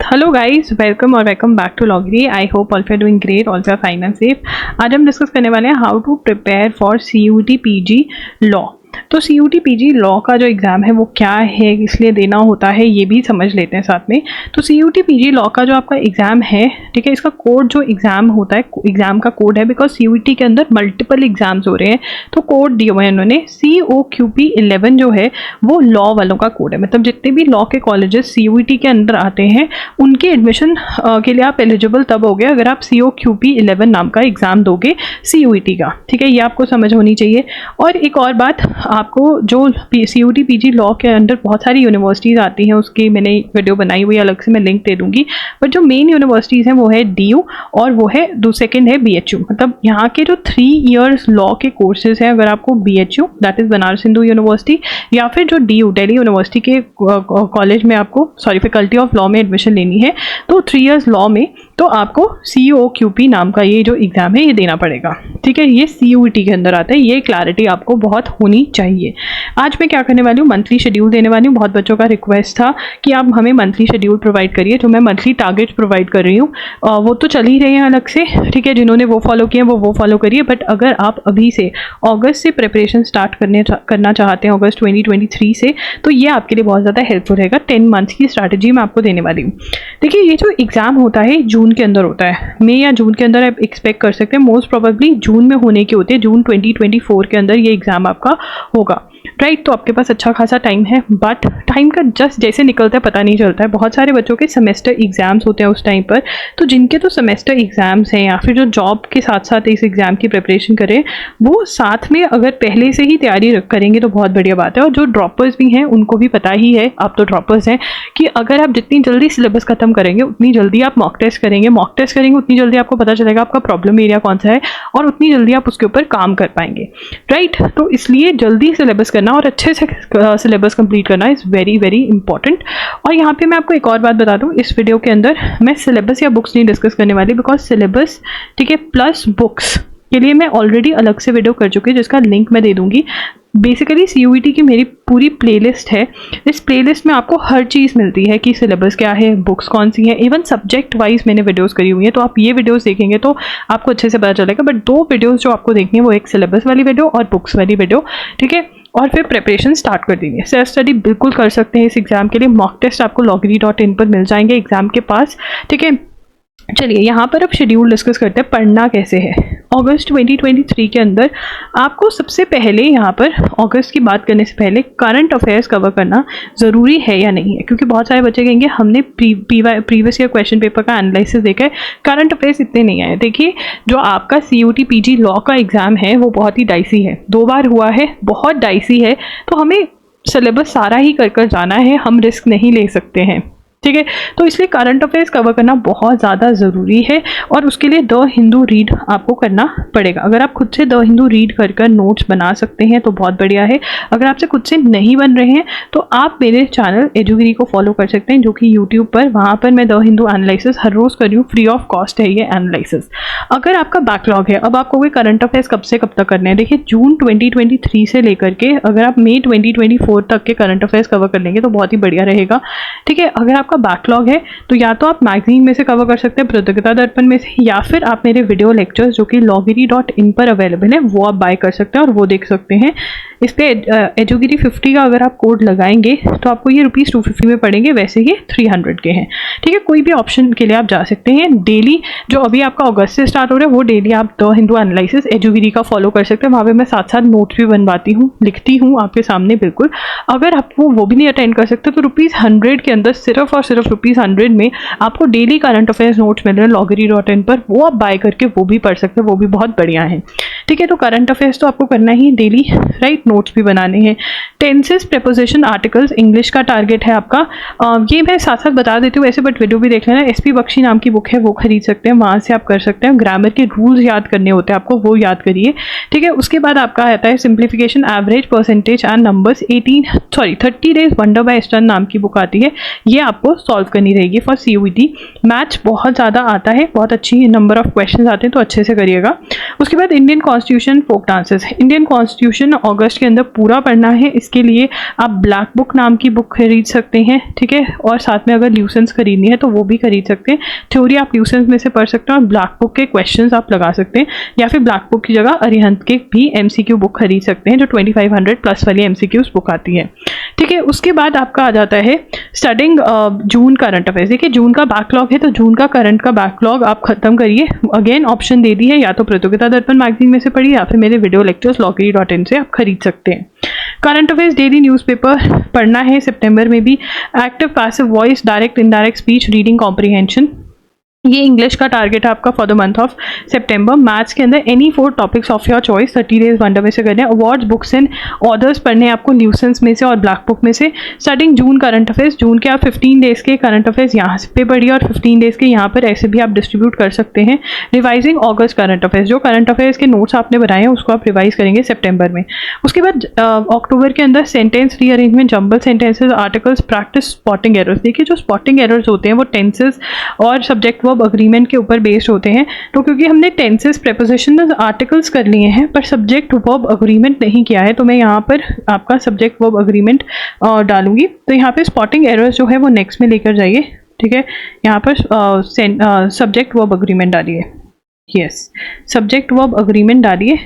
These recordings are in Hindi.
Hello guys, welcome back to Logri. I hope all are doing great, all are fine and safe. आज हम डिस्कस करने वाले हैं how to prepare for CUT PG law. तो CUT PG लॉ का जो एग्ज़ाम है वो क्या है, इसलिए देना होता है, ये भी समझ लेते हैं साथ में। तो CUT PG लॉ का जो आपका एग्ज़ाम है, ठीक है, इसका कोड जो एग्ज़ाम होता है, एग्ज़ाम का कोड है, बिकॉज CUT के अंदर मल्टीपल एग्जाम्स हो रहे हैं तो कोड दिए हुए हैं उन्होंने। COQP 11 जो है वो लॉ वालों का कोड है। मतलब जितने भी लॉ के कॉलेजेस CUT के अंदर आते हैं उनके एडमिशन के लिए आप एलिजिबल तब होगे अगर आप COQP 11 नाम का एग्ज़ाम दोगे CUT का, ठीक है, ये आपको समझ होनी चाहिए। और एक और बात, आपको जो CUT PG लॉ के अंदर बहुत सारी यूनिवर्सिटीज़ आती हैं, उसकी मैंने वीडियो बनाई हुई है, अलग से मैं लिंक दे दूंगी। बट जो मेन यूनिवर्सिटीज़ हैं वो है DU और वो है सेकेंड है BHU। मतलब यहाँ के जो 3 इयर्स लॉ के कोर्सेज हैं, अगर आपको BHU that is Banaras Hindu university या फिर जो DU दिल्ली यूनिवर्सिटी के कॉलेज में आपको फैकल्टी ऑफ लॉ में एडमिशन लेनी है, तो 3 इयर्स लॉ में तो आपको COQP नाम का ये जो एग्ज़ाम है ये देना पड़ेगा, ठीक है। ये CUT के अंदर आता है, ये क्लैरिटी आपको बहुत होनी चाहिए। आज मैं क्या करने वाली हूँ, मंथली शेड्यूल देने वाली हूँ। बहुत बच्चों का रिक्वेस्ट था कि आप हमें मंथली शेड्यूल प्रोवाइड करिए, तो मैं मंथली टारगेट प्रोवाइड कर रही हूँ। वो तो चल ही रहे हैं अलग से, ठीक है, जिन्होंने वो फॉलो किए हैं वो फॉलो करिए। बट अगर आप अभी से अगस्त से प्रिपरेशन स्टार्ट करना चाहते हैं, अगस्त 2023 से, तो ये आपके लिए बहुत ज़्यादा हेल्पफुल रहेगा। 10 मंथ्स की स्ट्रैटेजी मैं आपको देने वाली हूँ। देखिए, ये जो एग्ज़ाम होता है जून के अंदर होता है, मई या जून के अंदर आप एक्सपेक्ट कर सकते हैं। मोस्ट प्रोबेबली जून में होने के होते हैं, जून 2024 के अंदर ये एग्ज़ाम आपका होगा, राइट। तो आपके पास अच्छा खासा टाइम है, बट टाइम का जस्ट जैसे निकलता है पता नहीं चलता है। बहुत सारे बच्चों के सेमेस्टर एग्जाम्स होते हैं उस टाइम पर, तो जिनके तो सेमेस्टर एग्जाम्स हैं या फिर जो जॉब के साथ साथ इस एग्ज़ाम की प्रिपरेशन करें, वो साथ में अगर पहले से ही तैयारी करेंगे तो बहुत बढ़िया बात है। और जो ड्रॉपर्स भी हैं उनको भी पता ही है, आप तो ड्रॉपर्स हैं, कि अगर आप जितनी जल्दी सिलेबस खत्म करेंगे उतनी जल्दी आप मॉक टेस्ट करेंगे उतनी जल्दी आपको पता चलेगा आपका प्रॉब्लम एरिया कौन सा है और उतनी जल्दी आप उसके ऊपर काम कर पाएंगे, राइट। तो इसलिए जल्दी सिलेबस करना और अच्छे से सिलेबस कंप्लीट करना इज़ वेरी वेरी इंपॉर्टेंट। और यहाँ पे मैं आपको एक और बात बता दूँ, इस वीडियो के अंदर मैं सिलेबस या बुक्स नहीं डिस्कस करने वाली, बिकॉज सिलेबस, ठीक है, प्लस बुक्स के लिए मैं ऑलरेडी अलग से वीडियो कर चुकी हूँ जिसका लिंक मैं दे दूँगी। बेसिकली CUT की मेरी पूरी प्लेलिस्ट है, इस प्लेलिस्ट में आपको हर चीज़ मिलती है कि सिलेबस क्या है, बुक्स कौन सी हैं, इवन सब्जेक्ट वाइज मैंने वीडियोस करी हुई है। तो आप ये वीडियोस देखेंगे तो आपको अच्छे से पता चलेगा। बट 2 वीडियोस जो आपको देखनी है वो एक सिलेबस वाली वीडियो और बुक्स वाली वीडियो, ठीक है। और फिर प्रिपरेशन स्टार्ट कर देंगे। सेल्फ स्टडी बिल्कुल कर सकते हैं इस एग्ज़ाम के लिए। मॉक टेस्ट आपको loggery.in पर मिल जाएंगे एग्ज़ाम के पास, ठीक है। चलिए यहाँ पर अब शेड्यूल डिस्कस करते हैं, पढ़ना कैसे है। अगस्त 2023 के अंदर आपको सबसे पहले यहाँ पर अगस्त की बात करने से पहले करंट अफेयर्स कवर करना ज़रूरी है या नहीं है, क्योंकि बहुत सारे बच्चे कहेंगे हमने प्रीवियस ईयर क्वेश्चन पेपर का एनालिसिस देखा है, करंट अफेयर्स इतने नहीं आए। देखिए, जो आपका CUT PG लॉ का एग्ज़ाम है वो बहुत ही डाइसी है, 2 बार हुआ है, बहुत डाइसी है। तो हमें सिलेबस सारा ही कर जाना है, हम रिस्क नहीं ले सकते हैं, ठीक है। तो इसलिए करंट अफेयर्स कवर करना बहुत ज़्यादा ज़रूरी है और उसके लिए द हिंदू रीड आपको करना पड़ेगा। अगर आप खुद से द हिंदू रीड कर नोट्स बना सकते हैं तो बहुत बढ़िया है। अगर आपसे खुद से नहीं बन रहे हैं तो आप मेरे चैनल एजुगिरी को फॉलो कर सकते हैं, जो कि यूट्यूब पर, वहाँ पर मैं द हिंदू एनालिसिस हर रोज़ कर रही हूँ, फ्री ऑफ कॉस्ट है ये एनालिसिस। अगर आपका बैकलॉग है, अब आपको कोई करंट अफेयर्स कब से कब तक करने हैं, देखिए जून 2023 से लेकर के अगर आप मई 2024 तक के करंट अफेयर्स कवर कर लेंगे तो बहुत ही बढ़िया रहेगा, ठीक है। अगर आपका बैकलॉग है तो या तो आप मैगजीन में से कवर कर सकते हैं, प्रतियोगिता दर्पण में से, या फिर आप मेरे वीडियो लेक्चर्स जो कि loggery.in पर अवेलेबल है वो आप बाय कर सकते हैं और वो देख सकते हैं। इस पे एजुगिरी 50 का अगर आप कोड लगाएंगे तो आपको ये ₹250 में पड़ेंगे, वैसे ये 300 के हैं, ठीक है। कोई भी ऑप्शन के लिए आप जा सकते हैं। डेली जो अभी आपका अगस्त से स्टार्ट हो रहा है वो डेली आप द हिंदू एनालिसिस एजुगिरी का फॉलो कर सकते हैं। वहाँ पे मैं साथ साथ नोट्स भी बनवाती हूँ, लिखती हूँ आपके सामने बिल्कुल। अगर आपको वो भी नहीं अटेंड कर सकते तो ₹100 के अंदर सिर्फ और सिर्फ ₹100 में आपको डेली करंट अफेयर्स नोट्स मिल रहे हैं loggery.in पर, वो आप बाय करके वो भी पढ़ सकते हैं, वो भी बहुत बढ़िया है, ठीक है। तो करंट अफेयर्स तो आपको करना ही डेली, राइट, नोट्स भी बनाने हैं। टेंसेस, प्रीपोजिशन, आर्टिकल्स, इंग्लिश का टारगेट है आपका। ये मैं साथ साथ बता देती हूँ वैसे, बट वीडियो भी देख लेना। SP बख्शी नाम की बुक है, वो खरीद सकते हैं, वहाँ से आप कर सकते हैं। ग्रामर के रूल्स याद करने होते हैं आपको, वो याद करिए, ठीक है। उसके बाद आपका आता है simplification, average, percentage and numbers. 30 days wonder by Stern नाम की बुक आती है, ये आपको आपको सॉल्व करनी रहेगी फॉर CUET। मैथ्स बहुत ज़्यादा आता है, बहुत अच्छी नंबर ऑफ क्वेश्चन आते हैं, तो अच्छे से करिएगा। उसके बाद Indian constitution, folk dances. Indian constitution अगस्त के अंदर पूरा पढ़ना है, इसके लिए आप ब्लैक बुक नाम की बुक खरीद सकते हैं, ठीक है। और साथ में अगर ल्यूसेंस खरीदनी है तो वो भी खरीद सकते हैं। थ्योरी आप ल्यूसेंस में से पढ़ सकते हैं और ब्लैक बुक के क्वेश्चंस आप लगा सकते हैं, या फिर ब्लैक बुक की जगह अरिहंत के भी MCQ बुक खरीद सकते हैं जो 2500 प्लस वाली MCQs बुक आती है, ठीक है। उसके बाद आपका आ जाता है स्टडिंग जून करंट अफेयर्स। देखिए जून का बैकलॉग है, तो जून का करंट का बैकलॉग आप खत्म करिए। अगेन ऑप्शन दे दी है, या तो प्रतियोगिता दर्पण मैगजीन में से पढ़िए या फिर मेरे वीडियो लेक्चर्स loggery.in से आप खरीद सकते हैं। करंट अफेयर्स डेली न्यूज़पेपर पढ़ना है सितंबर में भी। Active passive voice, direct indirect speech, reading comprehension, ये इंग्लिश का टारगेट है आपका for the month of September. Maths के अंदर any 4 topics of your choice 30 days wonder में से करने हैं। अवार्ड्स, बुक्स एंड ऑर्डर्स पढ़ने हैं आपको ल्यूसेंस में से और ब्लैक बुक में से। स्टडिंग जून करंट अफेयर्स, जून के आप 15 डेज के करंट अफेयर्स यहाँ पे पढ़िए और 15 डेज के यहाँ पर ऐसे भी आप डिस्ट्रीब्यूट कर सकते हैं। रिवाइजिंग अगस्त करंट अफेयर्स, जो करंट अफेयर्स के नोट्स आपने बनाए हैं उसको आप रिवाइज करेंगे सितंबर में। उसके बाद अक्टूबर के अंदर sentence rearrangement, jumble sentences, articles, practice spotting errors. देखिए जो स्पॉटिंग एरर्स होते हैं वो टेंसेस और सब्जेक्ट वर्ब अग्रीमेंट के ऊपर बेस्ड होते हैं। तो क्योंकि हमने टेंसेस, प्रेपोजिशन, आर्टिकल्स कर लिए हैं पर सब्जेक्ट वर्ब अग्रीमेंट नहीं किया है, तो मैं यहाँ पर आपका सब्जेक्ट वर्ब अग्रीमेंट डालूंगी। तो यहाँ पे स्पॉटिंग एरर्स जो है वो नेक्स्ट में लेकर जाइए, ठीक है। यहाँ पर सब्जेक्ट वर्ब अग्रीमेंट डालिए, यस सब्जेक्ट वर्ब अग्रीमेंट डालिए,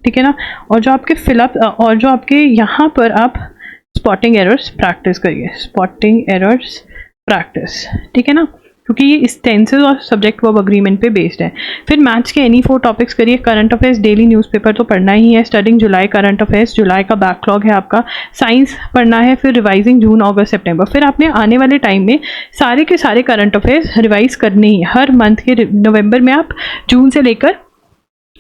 ठीक है ना। और जो आपके फिलअप और जो आपके यहाँ पर आप स्पॉटिंग एरर्स प्रैक्टिस करिए, स्पॉटिंग एरर्स प्रैक्टिस, ठीक है ना, क्योंकि ये इस टेंसेस और सब्जेक्ट वर्ब अग्रीमेंट पे बेस्ड है। फिर मैथ्स के एनी 4 टॉपिक्स करिए। करंट अफेयर्स डेली न्यूज़पेपर तो पढ़ना ही है। स्टडिंग जुलाई करंट अफेयर्स, जुलाई का बैकलॉग है आपका। साइंस पढ़ना है। फिर रिवाइजिंग जून, अगस्त, सितंबर। फिर आपने आने वाले टाइम में सारे के सारे करंट अफेयर्स रिवाइज करने ही हर मंथ के नवंबर में आप जून से लेकर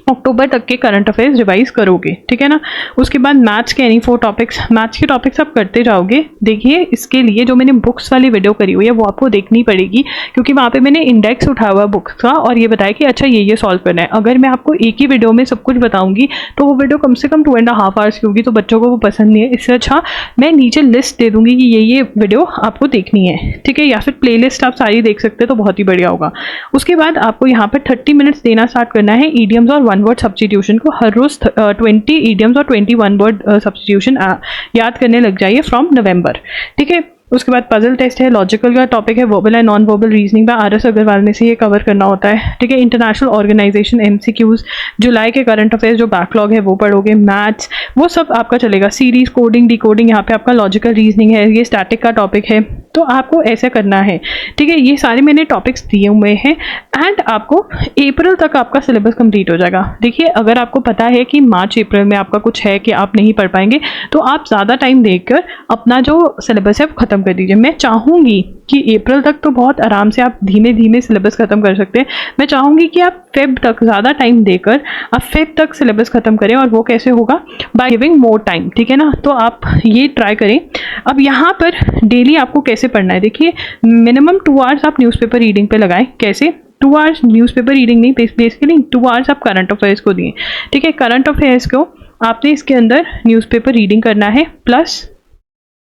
अक्टूबर तक के करंट अफेयर्स रिवाइज करोगे, ठीक है ना। उसके बाद मैथ्स के एनी 4 टॉपिक्स, मैथ्स के टॉपिक्स आप करते जाओगे। देखिए इसके लिए जो मैंने बुक्स वाली वीडियो करी हुई है वो आपको देखनी पड़ेगी, क्योंकि वहाँ पे मैंने इंडेक्स उठाया हुआ बुक्स का और ये बताया कि अच्छा ये सॉल्व करना है। अगर मैं आपको एक ही वीडियो में सब कुछ बताऊंगी तो वो वीडियो कम से कम 2.5 आवर्स की होगी, तो बच्चों को वो पसंद नहीं है। इससे अच्छा मैं नीचे लिस्ट दे दूंगी कि ये वीडियो आपको देखनी है, ठीक है, या फिर प्ले लिस्ट आप सारी देख सकते हैं तो बहुत ही बढ़िया होगा। उसके बाद आपको यहाँ पर 30 मिनट्स देना स्टार्ट करना है ईडियम्स और वन वर्ड सब्स्टिट्यूशन को। हर रोज 20 ईडियम्स और 21 वर्ड सब्स्टिट्यूशन याद करने लग जाइए फ्रॉम नवंबर, ठीक है। उसके बाद पजल टेस्ट है, लॉजिकल का टॉपिक है, verbal and non verbal reasoning by RS Agarwal में से ये कवर करना होता है, ठीक है। इंटरनेशनल ऑर्गेनाइजेशन, MCQs, जुलाई के करंट अफेयर्स जो बैकलॉग है वो पढ़ोगे। मैथ्स वो सब आपका चलेगा। सीरीज, कोडिंग, डिकोडिंग, यहाँ पे आपका लॉजिकल रीजनिंग है, ये स्टैटिक का टॉपिक है, तो आपको ऐसा करना है, ठीक है। ये सारे मैंने टॉपिक्स दिए हुए हैं एंड आपको अप्रैल तक आपका सिलेबस कंप्लीट हो जाएगा। देखिए अगर आपको पता है कि मार्च अप्रैल में आपका कुछ है कि आप नहीं पढ़ पाएंगे, तो आप ज़्यादा टाइम देकर अपना जो सिलेबस है वो ख़त्म कर दीजिए। मैं चाहूँगी कि अप्रैल तक तो बहुत आराम से आप धीमे धीमे सिलेबस ख़त्म कर सकते हैं। मैं चाहूँगी कि आप फेब तक ज़्यादा टाइम देकर आप फेब तक सिलेबस ख़त्म करें, और वो कैसे होगा, बाय गिविंग मोर टाइम, ठीक है ना। तो आप ये ट्राई करें। अब यहाँ पर डेली आपको कैसे पढ़ना है, देखिए मिनिमम 2 आवर्स आप न्यूज़पेपर रीडिंग पे लगाएं। कैसे 2 आवर्स न्यूज़पेपर रीडिंग नहीं, बेसिकली 2 आवर्स आप करंट अफेयर्स को दिए, ठीक है। करंट अफेयर्स को आपने इसके अंदर न्यूज़पेपर रीडिंग करना है प्लस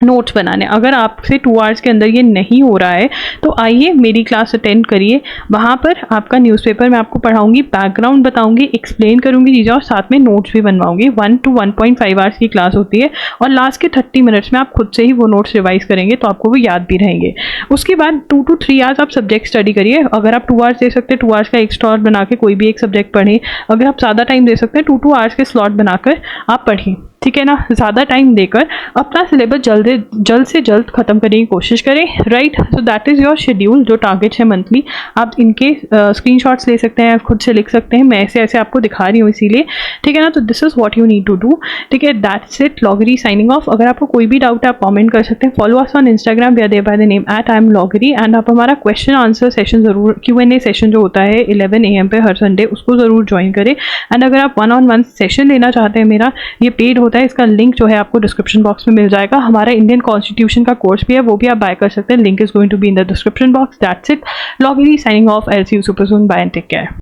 नोट्स बनाने। अगर आपसे 2 आवर्स के अंदर ये नहीं हो रहा है तो आइए मेरी क्लास अटेंड करिए। वहाँ पर आपका न्यूज़पेपर मैं आपको पढ़ाऊंगी, बैकग्राउंड बताऊंगी, एक्सप्लेन करूंगी चीज़ें और साथ में नोट्स भी बनवाऊंगी। 1 to 1.5 आवर्स की क्लास होती है और लास्ट के 30 मिनट्स में आप खुद से ही वो नोट्स रिवाइज करेंगे तो आपको वो याद भी रहेंगे। उसके बाद 2 to 3 आवर्स आप सब्जेक्ट स्टडी करिए। अगर आप 2 आवर्स दे सकते हैं 2 आवर्स का एक्स्ट्रा और बना के कोई भी एक सब्जेक्ट पढ़ें। अगर आप ज़्यादा टाइम दे सकते हैं 2 आवर्स के स्लॉट बनाकर आप पढ़ें, ठीक है ना। ज़्यादा टाइम देकर अपना सिलेबस जल्द से जल्द ख़त्म करने की कोशिश करें, right. So that is your schedule. जो टारगेट्स है मंथली, आप इनके स्क्रीनशॉट्स ले सकते हैं, खुद से लिख सकते हैं। मैं ऐसे ऐसे आपको दिखा रही हूँ इसीलिए, ठीक है ना। तो this is what you need to do, ठीक है। That's it, Logri signing off. अगर आपको कोई भी डाउट है आप कॉमेंट कर सकते हैं। Follow us on Instagram, we are there by the name @IamLoggery। And आप हमारा क्वेश्चन आंसर सेशन ज़रूर, Q&A सेशन जो होता है 11 AM पे हर संडे, उसको ज़रूर ज्वाइन करें। एंड अगर आप 1-on-1 सेशन लेना चाहते हैं मेरा, ये पेड होता है, इसका लिंक जो है आपको डिस्क्रिप्शन बॉक्स में मिल जाएगा। हमारा इंडियन कॉन्स्टिट्यूशन का कोर्स भी है, वो भी आप बाय कर सकते हैं। Link is going to be in the description box. That's it, Logri signing off. I will see you super soon. Bye and take care.